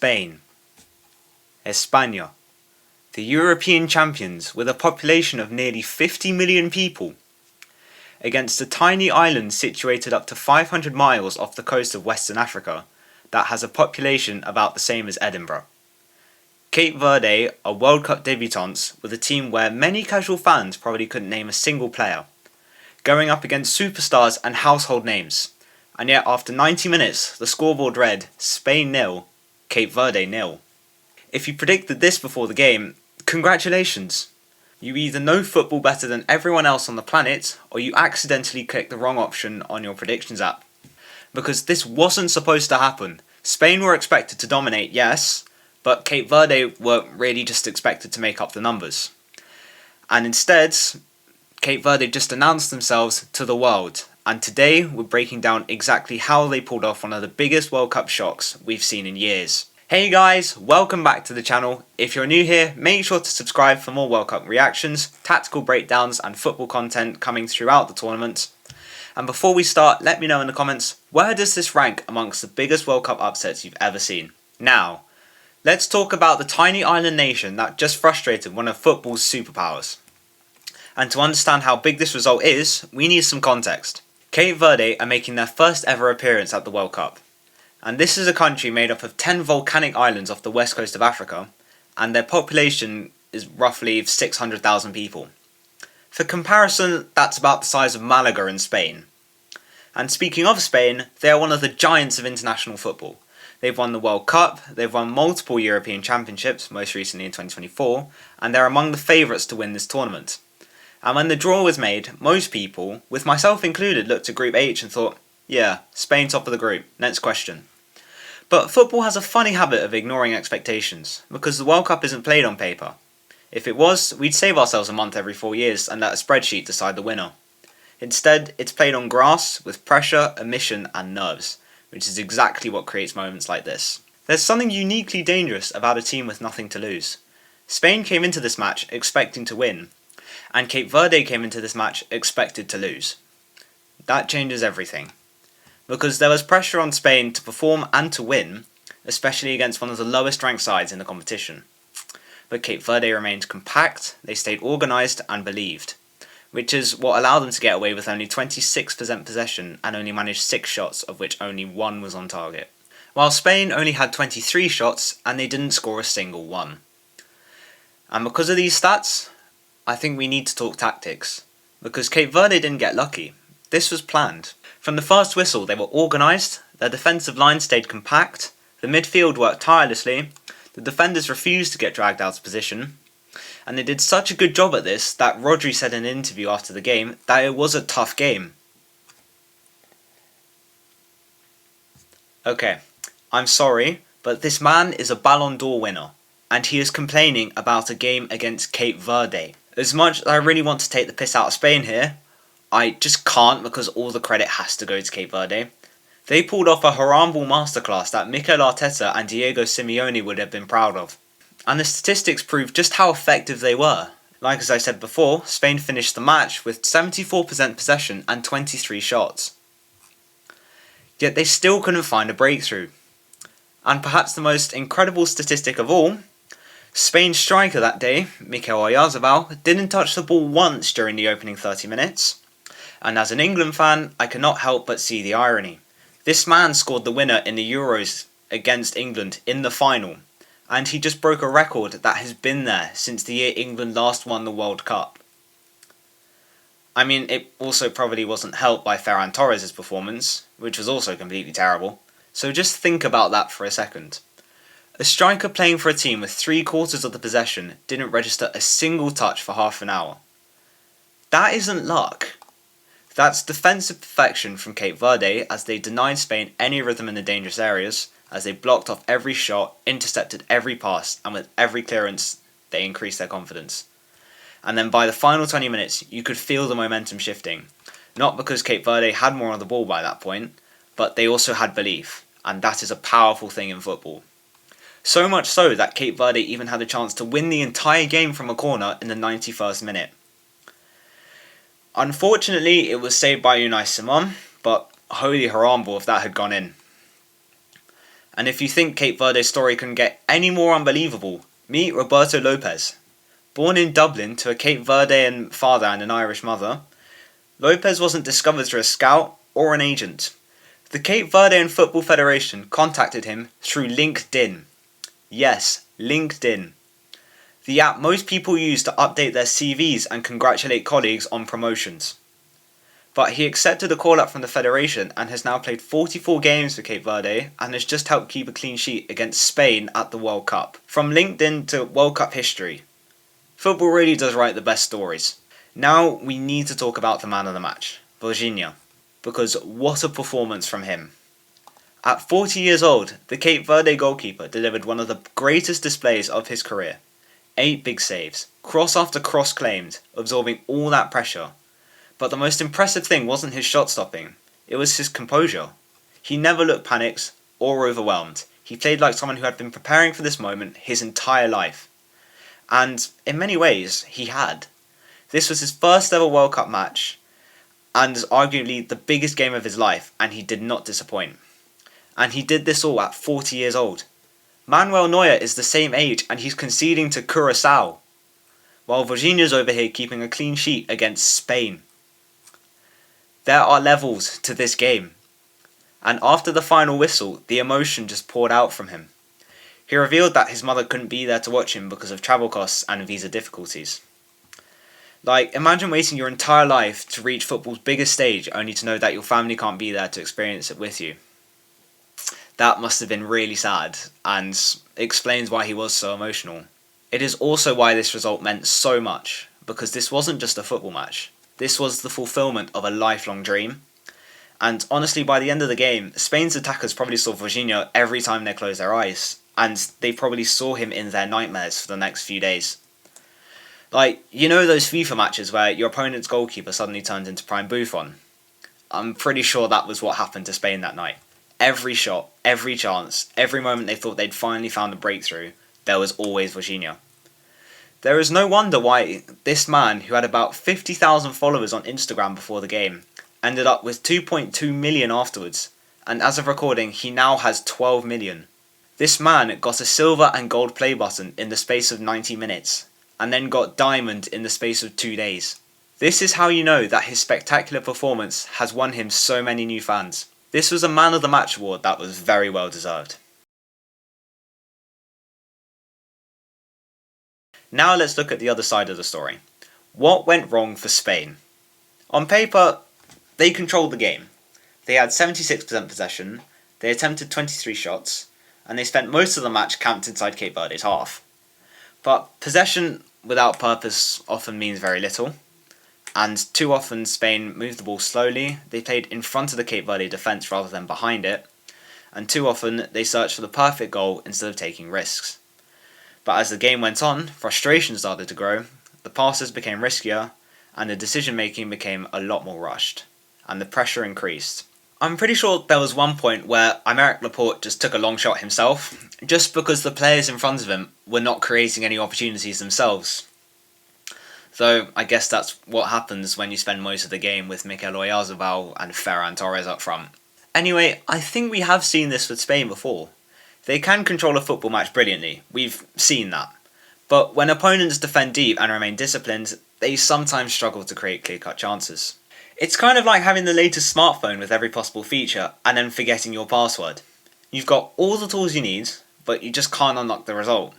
Spain. España, the European champions with a population of nearly 50 million people, against a tiny island situated up to 500 miles off the coast of Western Africa that has a population about the same as Edinburgh. Cape Verde are World Cup debutants with a team where many casual fans probably couldn't name a single player, going up against superstars and household names, and yet after 90 minutes the scoreboard read Spain 0, Cape Verde 0. If you predicted this before the game, congratulations! You either know football better than everyone else on the planet, or you accidentally clicked the wrong option on your predictions app. Because this wasn't supposed to happen. Spain were expected to dominate, yes, but Cape Verde were really just expected to make up the numbers. And instead, Cape Verde just announced themselves to the world, and today we're breaking down exactly how they pulled off one of the biggest World Cup shocks we've seen in years. Hey guys, welcome back to the channel. If you're new here, make sure to subscribe for more World Cup reactions, tactical breakdowns and football content coming throughout the tournament. And before we start, let me know in the comments, where does this rank amongst the biggest World Cup upsets you've ever seen? Now, let's talk about the tiny island nation that just frustrated one of football's superpowers. And to understand how big this result is, we need some context. Cape Verde are making their first ever appearance at the World Cup. And this is a country made up of 10 volcanic islands off the west coast of Africa, and their population is roughly 600,000 people. For comparison, that's about the size of Malaga in Spain. And speaking of Spain, they are one of the giants of international football. They've won the World Cup, they've won multiple European Championships, most recently in 2024, and they're among the favourites to win this tournament. And when the draw was made, most people, with myself included, looked at Group H and thought, yeah, Spain top of the group, next question. But football has a funny habit of ignoring expectations, because the World Cup isn't played on paper. If it was, we'd save ourselves a month every 4 years and let a spreadsheet decide the winner. Instead, it's played on grass, with pressure, omission and nerves, which is exactly what creates moments like this. There's something uniquely dangerous about a team with nothing to lose. Spain came into this match expecting to win, and Cape Verde came into this match expected to lose. That changes everything. Because there was pressure on Spain to perform and to win, especially against one of the lowest ranked sides in the competition. But Cape Verde remained compact, they stayed organised and believed, which is what allowed them to get away with only 26% possession and only managed 6 shots, of which only 1 was on target. While Spain only had 23 shots and they didn't score a single one. And because of these stats, I think we need to talk tactics, because Cape Verde didn't get lucky. This was planned. From the first whistle they were organised, their defensive line stayed compact, the midfield worked tirelessly, the defenders refused to get dragged out of position, and they did such a good job at this that Rodri said in an interview after the game that it was a tough game. Okay, I'm sorry, but this man is a Ballon d'Or winner, and he is complaining about a game against Cape Verde. As much as I really want to take the piss out of Spain here, I just can't, because all the credit has to go to Cape Verde. They pulled off a horrible masterclass that Mikel Arteta and Diego Simeone would have been proud of. And the statistics prove just how effective they were. Like as I said before, Spain finished the match with 74% possession and 23 shots. Yet they still couldn't find a breakthrough. And perhaps the most incredible statistic of all, Spain's striker that day, Mikel Oyarzabal, didn't touch the ball once during the opening 30 minutes. And as an England fan, I cannot help but see the irony. This man scored the winner in the Euros against England in the final, and he just broke a record that has been there since the year England last won the World Cup. I mean, it also probably wasn't helped by Ferran Torres' performance, which was also completely terrible, so just think about that for a second. A striker playing for a team with 3/4 of the possession didn't register a single touch for half an hour. That isn't luck. That's defensive perfection from Cape Verde, as they denied Spain any rhythm in the dangerous areas, as they blocked off every shot, intercepted every pass, and with every clearance they increased their confidence. And then by the final 20 minutes you could feel the momentum shifting, not because Cape Verde had more on the ball by that point, but they also had belief, and that is a powerful thing in football. So much so that Cape Verde even had a chance to win the entire game from a corner in the 91st minute. Unfortunately, it was saved by Unai Simon, but holy harambo if that had gone in. And if you think Cape Verde's story couldn't get any more unbelievable, meet Roberto Lopes. Born in Dublin to a Cape Verdean father and an Irish mother, Lopes wasn't discovered through a scout or an agent. The Cape Verdean Football Federation contacted him through LinkedIn. Yes, LinkedIn. The app most people use to update their CVs and congratulate colleagues on promotions. But he accepted a call-up from the Federation and has now played 44 games for Cape Verde and has just helped keep a clean sheet against Spain at the World Cup. From LinkedIn to World Cup history, football really does write the best stories. Now we need to talk about the man of the match, Virginia, because what a performance from him. At 40 years old, the Cape Verde goalkeeper delivered one of the greatest displays of his career. 8 big saves, cross after cross claimed, absorbing all that pressure. But the most impressive thing wasn't his shot stopping, it was his composure. He never looked panicked or overwhelmed. He played like someone who had been preparing for this moment his entire life. And in many ways, he had. This was his first ever World Cup match, and arguably the biggest game of his life, and he did not disappoint. And he did this all at 40 years old. Manuel Neuer is the same age, and he's conceding to Curaçao, while Virginia's over here keeping a clean sheet against Spain. There are levels to this game, and after the final whistle, the emotion just poured out from him. He revealed that his mother couldn't be there to watch him because of travel costs and visa difficulties. Imagine waiting your entire life to reach football's biggest stage only to know that your family can't be there to experience it with you. That must have been really sad, and explains why he was so emotional. It is also why this result meant so much, because this wasn't just a football match. This was the fulfillment of a lifelong dream. And honestly, by the end of the game, Spain's attackers probably saw Virginia every time they closed their eyes, and they probably saw him in their nightmares for the next few days. Those FIFA matches where your opponent's goalkeeper suddenly turned into Prime Buffon? I'm pretty sure that was what happened to Spain that night. Every shot, every chance, every moment they thought they'd finally found a breakthrough, there was always Virginia. There is no wonder why this man, who had about 50,000 followers on Instagram before the game, ended up with 2.2 million afterwards, and as of recording, he now has 12 million. This man got a silver and gold play button in the space of 90 minutes, and then got diamond in the space of 2 days. This is how you know that his spectacular performance has won him so many new fans. This was a Man of the Match award that was very well deserved. Now let's look at the other side of the story. What went wrong for Spain? On paper, they controlled the game. They had 76% possession, they attempted 23 shots, and they spent most of the match camped inside Cape Verde's half. But possession without purpose often means very little, and too often Spain moved the ball slowly, they played in front of the Cape Verde defence rather than behind it, and too often they searched for the perfect goal instead of taking risks. But as the game went on, frustration started to grow, the passes became riskier, and the decision making became a lot more rushed, and the pressure increased. I'm pretty sure there was one point where Aymeric Laporte just took a long shot himself, just because the players in front of him were not creating any opportunities themselves. Though I guess that's what happens when you spend most of the game with Mikel Oyarzabal and Ferran Torres up front. Anyway, I think we have seen this with Spain before. They can control a football match brilliantly, we've seen that. But when opponents defend deep and remain disciplined, they sometimes struggle to create clear-cut chances. It's kind of like having the latest smartphone with every possible feature and then forgetting your password. You've got all the tools you need, but you just can't unlock the result.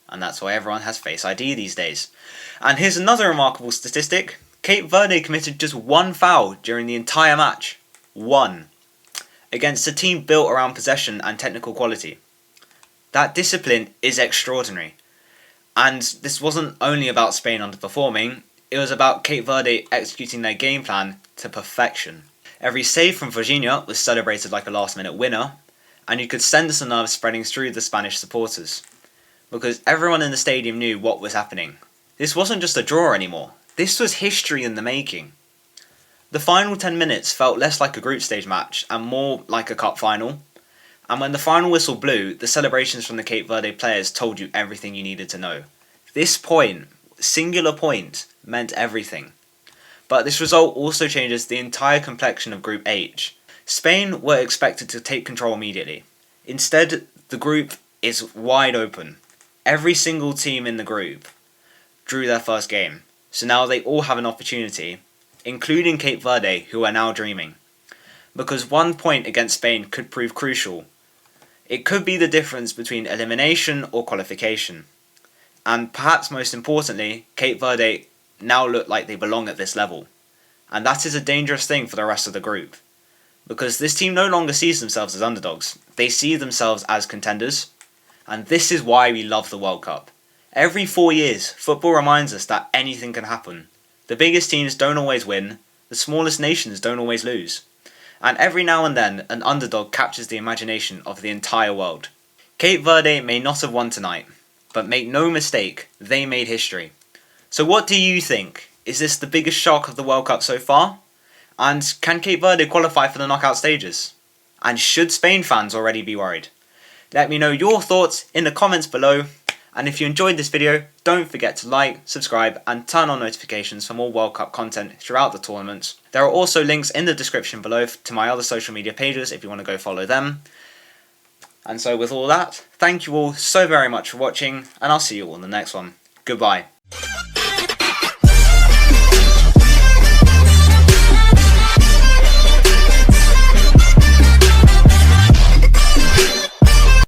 And that's why everyone has Face ID these days. And here's another remarkable statistic. Cape Verde committed just one foul during the entire match. One. Against a team built around possession and technical quality. That discipline is extraordinary. And this wasn't only about Spain underperforming, it was about Cape Verde executing their game plan to perfection. Every save from Virginia was celebrated like a last-minute winner, and you could sense the nerves spreading through the Spanish supporters. Because everyone in the stadium knew what was happening. This wasn't just a draw anymore, this was history in the making. The final 10 minutes felt less like a group stage match and more like a cup final. And when the final whistle blew, the celebrations from the Cape Verde players told you everything you needed to know. This point, singular point, meant everything. But this result also changes the entire complexion of Group H. Spain were expected to take control immediately. Instead, the group is wide open. Every single team in the group drew their first game, so now they all have an opportunity, including Cape Verde, who are now dreaming. Because 1 point against Spain could prove crucial. It could be the difference between elimination or qualification. And perhaps most importantly, Cape Verde now look like they belong at this level. And that is a dangerous thing for the rest of the group. Because this team no longer sees themselves as underdogs. They see themselves as contenders. And this is why we love the World Cup. Every 4 years, football reminds us that anything can happen. The biggest teams don't always win. The smallest nations don't always lose. And every now and then, an underdog captures the imagination of the entire world. Cape Verde may not have won tonight, but make no mistake, they made history. So what do you think? Is this the biggest shock of the World Cup so far? And can Cape Verde qualify for the knockout stages? And should Spain fans already be worried? Let me know your thoughts in the comments below. And if you enjoyed this video, don't forget to like, subscribe and turn on notifications for more World Cup content throughout the tournament. There are also links in the description below to my other social media pages if you want to go follow them. And so with all that, thank you all so very much for watching, and I'll see you all in the next one. Goodbye.